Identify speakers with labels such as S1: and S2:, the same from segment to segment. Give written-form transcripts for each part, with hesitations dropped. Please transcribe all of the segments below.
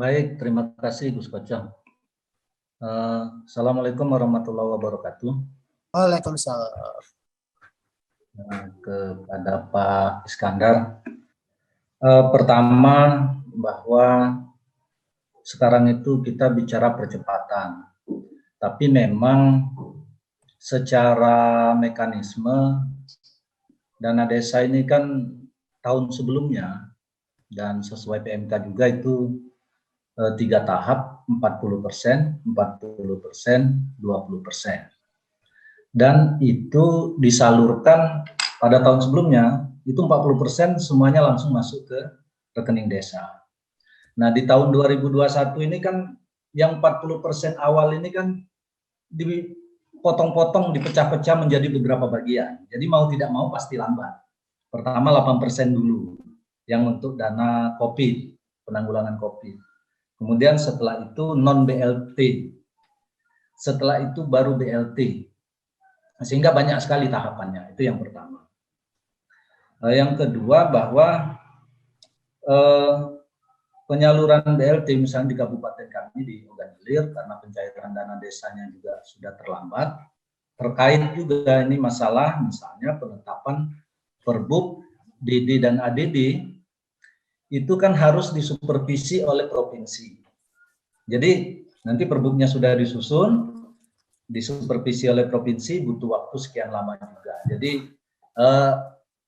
S1: Baik, terima kasih Gus Kocang. Assalamualaikum warahmatullahi wabarakatuh.
S2: Waalaikumsalam.
S1: Kepada Pak Iskandar, pertama bahwa sekarang itu kita bicara percepatan, tapi memang secara mekanisme dana desa ini kan tahun sebelumnya dan sesuai PMK juga itu 3 tahap, 40%, 40%, 20%. Dan itu disalurkan pada tahun sebelumnya, itu 40% semuanya langsung masuk ke rekening desa. Nah, di tahun 2021 ini kan yang 40% awal ini kan dipotong-potong, dipecah-pecah menjadi beberapa bagian. Jadi mau tidak mau pasti lambat. Pertama 8% dulu, yang untuk dana COVID, penanggulangan COVID. Kemudian setelah itu non-BLT. Setelah itu baru BLT. Sehingga banyak sekali tahapannya, itu yang pertama. Yang kedua bahwa penyaluran BLT misalnya di kabupaten kami di Ogan Ilir karena pencairan dana desanya juga sudah terlambat. Terkait juga ini masalah misalnya penetapan Perbub DD dan ADD itu kan harus disupervisi oleh provinsi. Jadi nanti Perbubnya sudah disusun, disupervisi oleh provinsi butuh waktu sekian lama juga. Jadi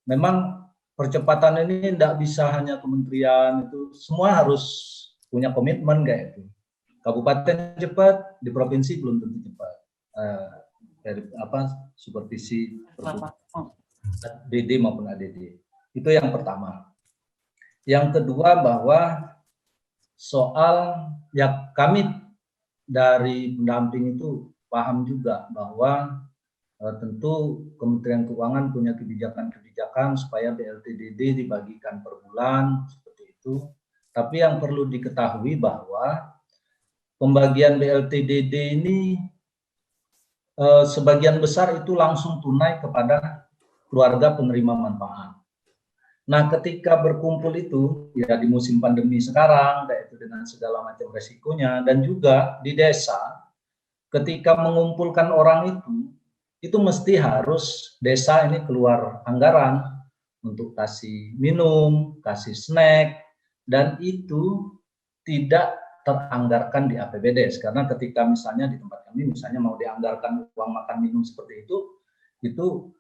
S1: memang percepatan ini tidak bisa hanya kementerian, itu semua harus punya komitmen kayak itu. Kabupaten cepat, di provinsi belum tentu cepat. Dari supervisi DD maupun ADD. Itu yang pertama. Yang kedua bahwa soal ya kami dari pendamping itu paham juga bahwa tentu Kementerian Keuangan punya kebijakan-kebijakan supaya BLT-DD dibagikan per bulan seperti itu. Tapi yang perlu diketahui bahwa pembagian BLT-DD ini sebagian besar itu langsung tunai kepada keluarga penerima manfaat. Nah, ketika berkumpul itu ya di musim pandemi sekarang, yaitu dengan segala macam resikonya, dan juga di desa, ketika mengumpulkan orang itu mesti harus desa ini keluar anggaran untuk kasih minum, kasih snack, dan itu tidak teranggarkan di APBD. Karena ketika misalnya di tempat kami misalnya mau dianggarkan uang makan minum seperti itu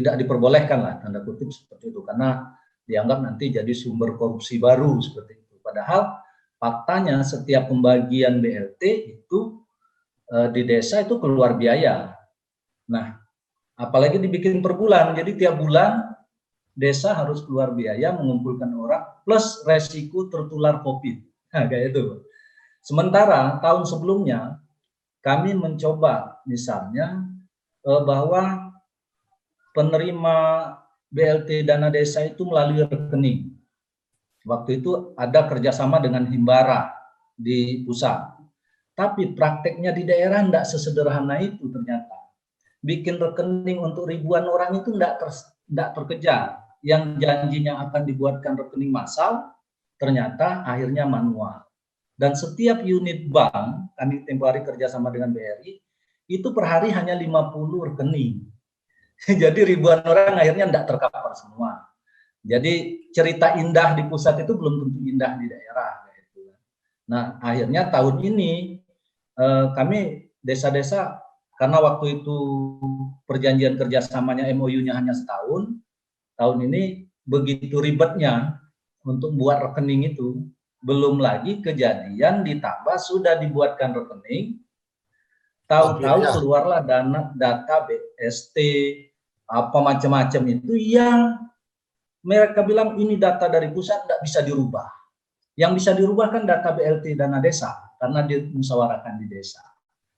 S1: tidak diperbolehkan lah, tanda kutip seperti itu, karena dianggap nanti jadi sumber korupsi baru seperti itu. Padahal faktanya setiap pembagian BLT itu di desa itu keluar biaya. Nah, apalagi dibikin per bulan, jadi tiap bulan desa harus keluar biaya mengumpulkan orang plus resiko tertular COVID. Nah, kayak itu. Sementara tahun sebelumnya kami mencoba misalnya bahwa penerima BLT dana desa itu melalui rekening. Waktu itu ada kerjasama dengan Himbara di pusat. Tapi prakteknya di daerah tidak sesederhana itu ternyata. Bikin rekening untuk ribuan orang itu tidak terkejar. Yang janjinya akan dibuatkan rekening massal, ternyata akhirnya manual. Dan setiap unit bank, kami tempoh hari kerjasama dengan BRI, itu per hari hanya 50 rekening. Jadi ribuan orang akhirnya tidak tercover semua. Jadi cerita indah di pusat itu belum tentu indah di daerah. Nah, akhirnya tahun ini kami desa-desa, karena waktu itu perjanjian kerjasamanya MOU-nya hanya setahun, tahun ini begitu ribetnya untuk buat rekening itu, belum lagi kejadian ditambah sudah dibuatkan rekening, tahu-tahu keluarlah data BST, apa macam-macam itu yang mereka bilang ini data dari pusat tidak bisa dirubah. Yang bisa dirubah kan data BLT dana desa karena dimusyawarahkan di desa.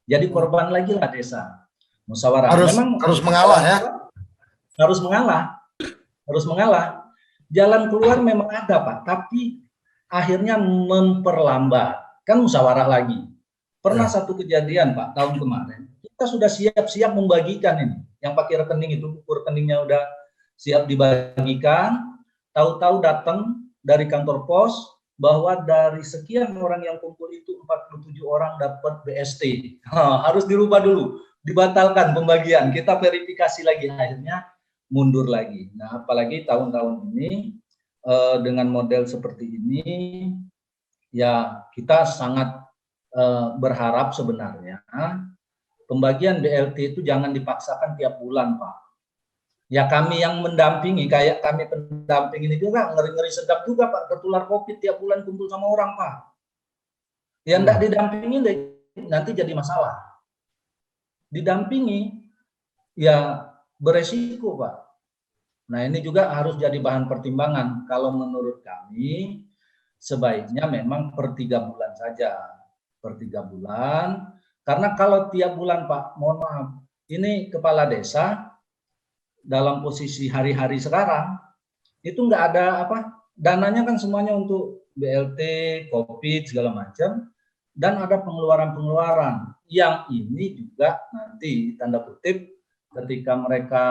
S1: Jadi korban lagi lah desa. Musyawarah
S2: harus mengalah ya.
S1: Harus mengalah. Jalan keluar memang ada Pak, tapi akhirnya memperlambat. Kan musyawarah lagi. Pernah satu kejadian Pak tahun kemarin. Kita sudah siap-siap membagikan ini. Yang pakai rekening itu, rekeningnya udah siap dibagikan, tahu-tahu datang dari kantor pos bahwa dari sekian orang yang kumpul itu 47 orang dapat BST. Harus dirubah dulu, dibatalkan pembagian. Kita verifikasi lagi, akhirnya mundur lagi. Nah, apalagi tahun-tahun ini dengan model seperti ini, ya kita sangat berharap sebenarnya pembagian BLT itu jangan dipaksakan tiap bulan, Pak. Ya kami yang mendampingi, kayak kami pendamping ini juga ngeri-ngeri sedap juga, Pak, tertular COVID tiap bulan kumpul sama orang, Pak. Yang enggak didampingi nanti jadi masalah. Didampingi ya beresiko, Pak. Nah, ini juga harus jadi bahan pertimbangan. Kalau menurut kami sebaiknya memang per 3 bulan saja. Per 3 bulan. Karena kalau tiap bulan, Pak, mohon maaf, ini kepala desa dalam posisi hari-hari sekarang itu nggak ada apa, dananya kan semuanya untuk BLT, COVID segala macam, dan ada pengeluaran-pengeluaran yang ini juga nanti tanda kutip ketika mereka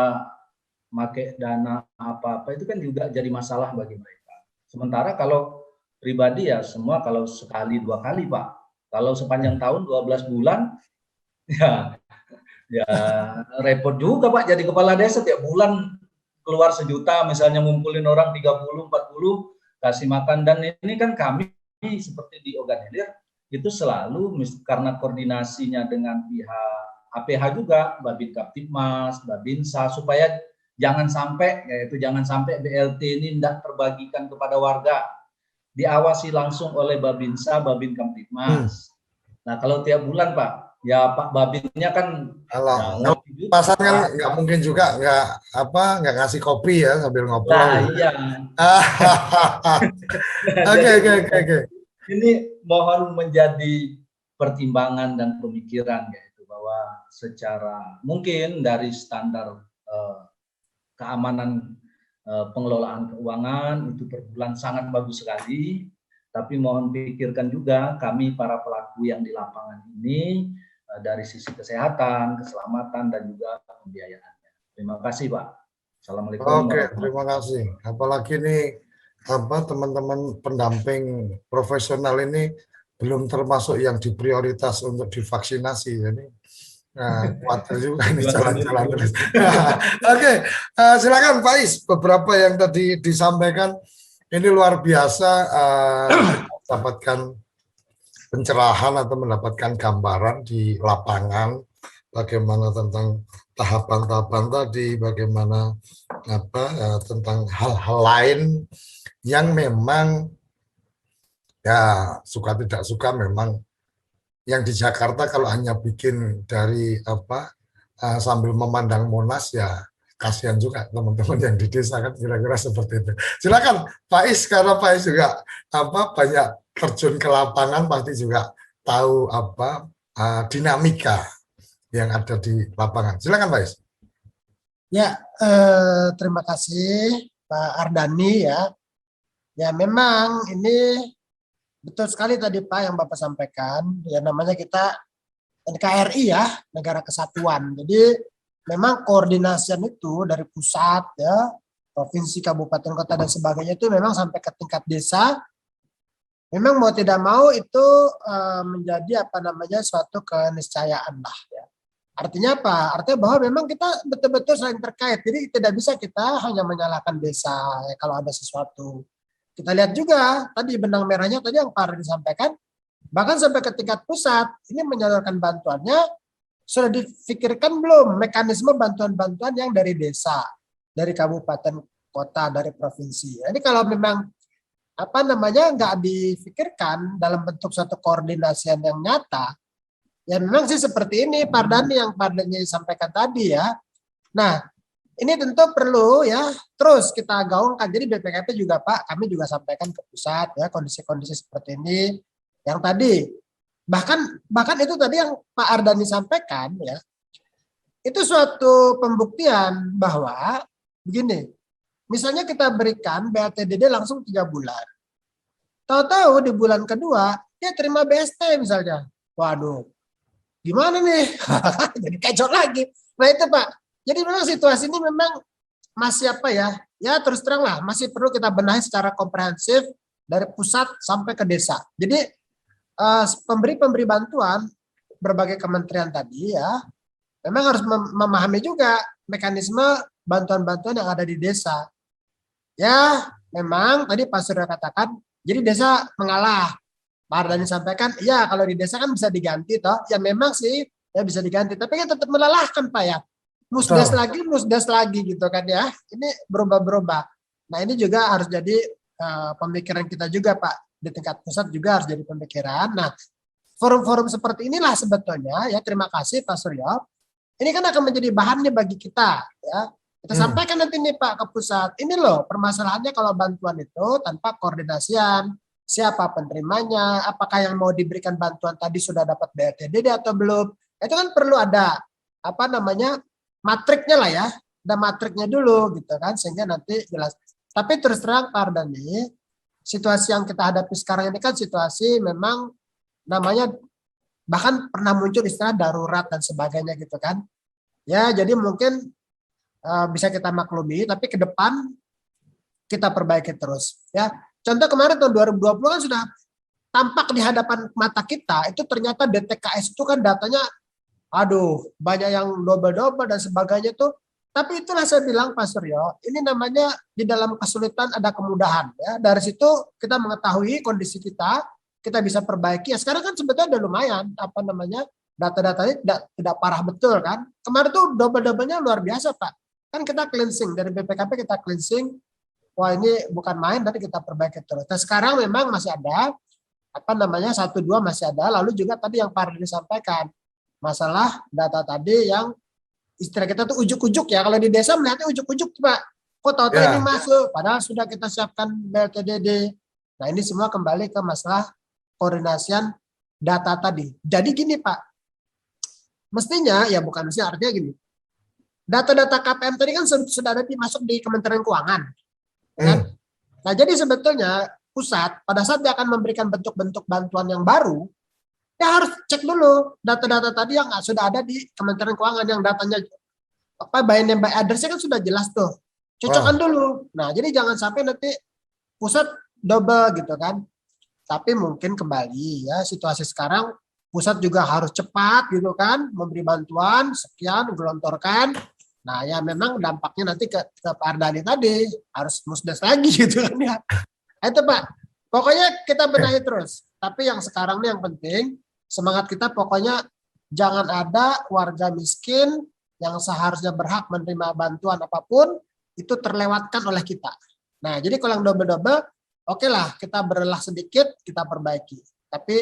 S1: pakai dana apa-apa itu kan juga jadi masalah bagi mereka. Sementara kalau pribadi ya semua kalau sekali 2 kali, Pak. Kalau sepanjang tahun 12 bulan ya repot juga, Pak, jadi kepala desa tiap bulan keluar 1 juta misalnya, ngumpulin orang 30 40 kasih makan. Dan ini kan kami seperti di Ogan Ilir itu selalu karena koordinasinya dengan pihak APH juga, Babin Kaptipmas, Babinsa, supaya jangan sampai BLT ini tidak terbagikan kepada warga, diawasi langsung oleh Babinsa, Babin Kaptipmas. Nah, kalau tiap bulan, Pak, ya Pak Babinnya kan
S2: kalau pasar kan nggak mungkin juga nggak ngasih kopi ya sambil ngobrol.
S1: Nah, iya. Oke. Ini mohon menjadi pertimbangan dan pemikiran, yaitu bahwa secara mungkin dari standar keamanan pengelolaan keuangan itu per bulan sangat bagus sekali. Tapi mohon pikirkan juga kami para pelaku yang di lapangan ini dari sisi kesehatan, keselamatan, dan juga pembiayaannya. Terima kasih, Pak. Assalamualaikum.
S2: Oke, terima kasih. Apalagi ini teman-teman pendamping profesional ini belum termasuk yang diprioritas untuk divaksinasi. Jadi khawatir juga ini jalan-jalan terus. Oke, silakan Pak Is. Beberapa yang tadi disampaikan ini luar biasa, dapatkan pencerahan atau mendapatkan gambaran di lapangan bagaimana tentang tahapan-tahapan tadi, bagaimana tentang hal-hal lain yang memang ya suka tidak suka memang yang di Jakarta kalau hanya bikin dari sambil memandang Monas ya kasihan juga teman-teman yang di desa kan kira-kira seperti itu. Silakan Pak Is, karena Pak Is juga banyak terjun ke lapangan, pasti juga tahu dinamika yang ada di lapangan. Silakan Pak Is.
S3: Ya, terima kasih Pak Ardani ya. Ya memang ini betul sekali tadi Pak yang Bapak sampaikan. Ya namanya kita NKRI ya, Negara Kesatuan. Jadi memang koordinasian itu dari pusat ya, provinsi, kabupaten, kota dan sebagainya itu memang sampai ke tingkat desa. Memang mau tidak mau itu menjadi suatu keniscayaan lah ya. Artinya apa? Artinya bahwa memang kita betul-betul saling terkait. Jadi tidak bisa kita hanya menyalahkan desa ya, kalau ada sesuatu. Kita lihat juga tadi benang merahnya tadi yang Pak Ardi disampaikan, bahkan sampai ke tingkat pusat ini menyalurkan bantuannya sudah difikirkan belum mekanisme bantuan-bantuan yang dari desa, dari kabupaten, kota, dari provinsi. Jadi kalau memang nggak difikirkan dalam bentuk satu koordinasian yang nyata, ya memang sih seperti ini Pak Ardani yang Pak Ardani sampaikan tadi ya. Nah, ini tentu perlu ya terus kita gaungkan. Jadi BPKP juga Pak, kami juga sampaikan ke pusat ya kondisi-kondisi seperti ini. Yang tadi bahkan itu tadi yang Pak Ardani sampaikan ya, itu suatu pembuktian bahwa begini, misalnya kita berikan BLTDD langsung 3 bulan, tahu-tahu di bulan kedua dia terima BST misalnya, waduh gimana nih jadi kacau lagi. Nah itu Pak, jadi memang situasi ini memang masih apa ya? Ya terus terang lah, masih perlu kita benahi secara komprehensif dari pusat sampai ke desa. Jadi pemberi bantuan berbagai kementerian tadi ya, memang harus memahami juga mekanisme bantuan-bantuan yang ada di desa. Ya, memang tadi Pak Surya katakan, jadi desa mengalah. Pak Ardhani sampaikan, ya kalau di desa kan bisa diganti toh. Ya memang sih ya bisa diganti, tapi kan tetap melelahkan Pak ya. Musdes lagi gitu kan ya. Ini berubah-berubah. Nah ini juga harus jadi pemikiran kita juga Pak. Di tingkat pusat juga harus jadi pemikiran. Nah forum-forum seperti inilah sebetulnya ya, terima kasih Pak Suryo. Ini kan akan menjadi bahannya bagi kita ya. Kita sampaikan nanti nih Pak ke pusat. Ini loh permasalahannya kalau bantuan itu tanpa koordinasian. Siapa penerimanya, apakah yang mau diberikan bantuan tadi sudah dapat BLTDD atau belum. Itu kan perlu ada matriknya lah ya. Ada matriknya dulu gitu kan sehingga nanti jelas. Tapi terus terang Pak Ardhani, situasi yang kita hadapi sekarang ini kan situasi memang namanya bahkan pernah muncul istilah darurat dan sebagainya gitu kan. Ya, jadi mungkin bisa kita maklumi, tapi ke depan kita perbaiki terus. Ya, contoh kemarin tahun 2020 kan sudah tampak di hadapan mata kita, itu ternyata DTKS itu kan datanya, aduh, banyak yang double-double dan sebagainya tuh. Tapi itulah saya bilang Pak Suryo, ini namanya di dalam kesulitan ada kemudahan. Ya, dari situ kita mengetahui kondisi kita bisa perbaiki. Ya, sekarang kan sebetulnya udah lumayan, data-datanya tidak parah betul kan. Kemarin tuh double-doublenya luar biasa Pak. Kan kita cleansing dari BPKP, kita cleansing, wah ini bukan main, nanti kita perbaiki terus. Nah sekarang memang masih ada 1-2 masih ada. Lalu juga tadi yang Pak Ardhani sampaikan masalah data tadi yang istilah kita tuh ujuk-ujuk ya. Kalau di desa melihatnya ujuk-ujuk Pak, kok tahu-tahu ini masuk padahal sudah kita siapkan BLTDD. Nah ini semua kembali ke masalah koordinasian data tadi. Jadi gini Pak, mestinya ya bukan mestinya, artinya gini, data-data KPM tadi kan sudah ada masuk di Kementerian Keuangan. Kan? Nah, jadi sebetulnya pusat pada saat dia akan memberikan bentuk-bentuk bantuan yang baru, dia harus cek dulu data-data tadi yang sudah ada di Kementerian Keuangan, yang datanya by name by address-nya kan sudah jelas tuh. Cocokkan dulu. Nah, jadi jangan sampai nanti pusat double gitu kan. Tapi mungkin kembali ya situasi sekarang pusat juga harus cepat gitu kan, memberi bantuan sekian, gelontorkan. Nah ya memang dampaknya nanti ke Pak Ardhani tadi harus musdes lagi gitu kan ya. Itu Pak, pokoknya kita benahi terus. Tapi yang sekarang ini yang penting, semangat kita pokoknya jangan ada warga miskin yang seharusnya berhak menerima bantuan apapun itu terlewatkan oleh kita. Nah jadi kalau yang double-double, oke lah kita berelah sedikit, kita perbaiki. Tapi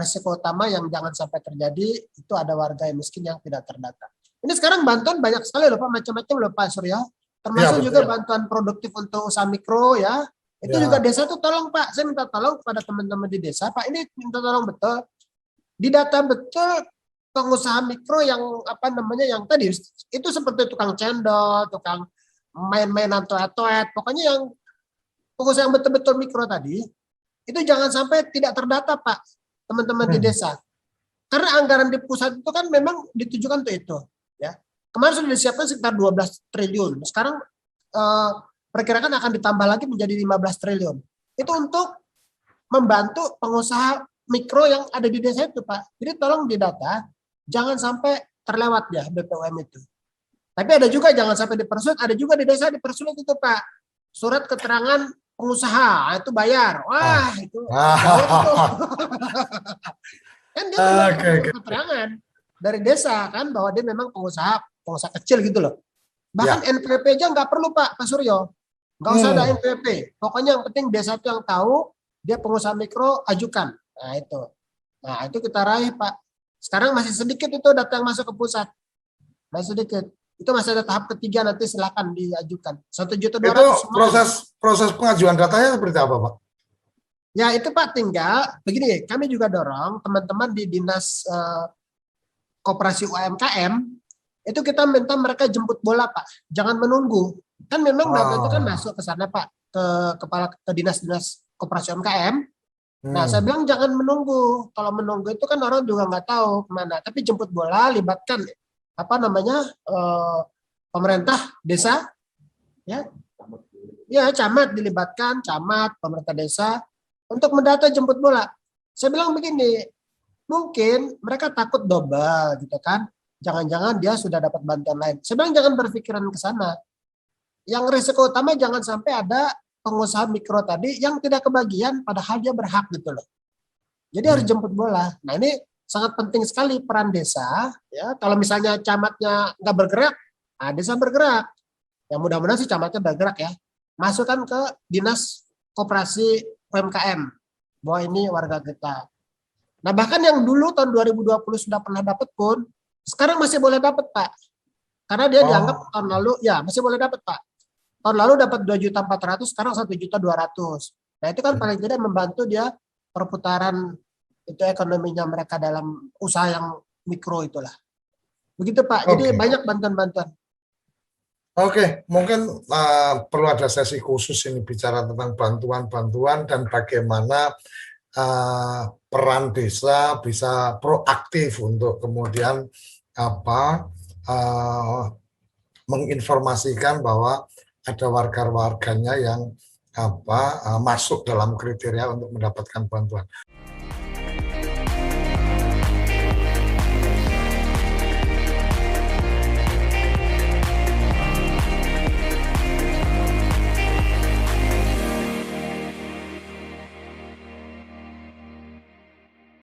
S3: resiko utama yang jangan sampai terjadi itu ada warga yang miskin yang tidak terdata. Ini sekarang bantuan banyak sekali loh Pak, macam-macam loh Pak Surya. Termasuk juga bantuan produktif untuk usaha mikro ya. Itu juga desa tuh tolong Pak, saya minta tolong kepada teman-teman di desa, Pak ini minta tolong betul. Didata betul pengusaha mikro yang yang tadi itu seperti tukang cendol, tukang main-mainan toet-toet, pokoknya yang pengusaha yang betul-betul mikro tadi, itu jangan sampai tidak terdata Pak, teman-teman di desa. Karena anggaran di pusat itu kan memang ditujukan untuk itu. Ya. Kemarin sudah disiapkan sekitar 12 triliun. Sekarang perkirakan akan ditambah lagi menjadi 15 triliun. Itu untuk membantu pengusaha mikro yang ada di desa itu Pak. Jadi tolong didata, jangan sampai terlewat ya BPUM itu. Tapi ada juga jangan sampai dipersulit, ada juga di desa dipersulit itu Pak. Surat keterangan pengusaha itu bayar. Wah, itu. Kan dia keterangan dari desa kan bahwa dia memang pengusaha kecil gitu loh. Bahkan NPWP aja nggak perlu Pak Suryo. Nggak usah ada NPWP. Pokoknya yang penting desa itu yang tahu dia pengusaha mikro ajukan. Nah itu kita raih Pak. Sekarang masih sedikit itu data yang masuk ke pusat. Masih sedikit. Itu masih ada tahap ketiga, nanti silakan diajukan. 1.200.000. Itu
S2: proses pengajuan datanya seperti apa Pak?
S3: Ya itu Pak, tinggal begini, kami juga dorong teman-teman di Dinas Koperasi UMKM, itu kita minta mereka jemput bola Pak, jangan menunggu. Kan memang data itu kan masuk ke sana Pak, ke dinas-dinas Koperasi UMKM. Nah saya bilang jangan menunggu, kalau menunggu itu kan orang juga nggak tahu kemana, tapi jemput bola, libatkan pemerintah desa, ya, camat dilibatkan, camat, pemerintah desa untuk mendata jemput bola. Saya bilang begini, mungkin mereka takut double gitu kan, jangan-jangan dia sudah dapat bantuan lain. Saya bilang jangan berpikiran ke sana. Yang risiko utama jangan sampai ada pengusaha mikro tadi yang tidak kebagian padahal dia berhak gitu loh. Jadi harus jemput bola. Nah ini sangat penting sekali peran desa. Ya, kalau misalnya camatnya nggak bergerak, desa bergerak. Ya mudah-mudahan sih camatnya bergerak ya. Masukkan ke dinas koperasi UMKM bahwa ini warga kita. Nah bahkan yang dulu tahun 2020 sudah pernah dapat pun, sekarang masih boleh dapat Pak. Karena dia dianggap tahun lalu, ya masih boleh dapat Pak. Tahun lalu dapat 2.400.000, sekarang 1.200.000. Nah itu kan paling tidak membantu dia perputaran itu ekonominya mereka dalam usaha yang mikro itulah. Begitu Pak, jadi banyak bantuan-bantuan.
S2: Oke, mungkin perlu ada sesi khusus ini bicara tentang bantuan-bantuan dan bagaimana peran desa bisa proaktif untuk kemudian menginformasikan bahwa ada warga-warganya yang masuk dalam kriteria untuk mendapatkan bantuan.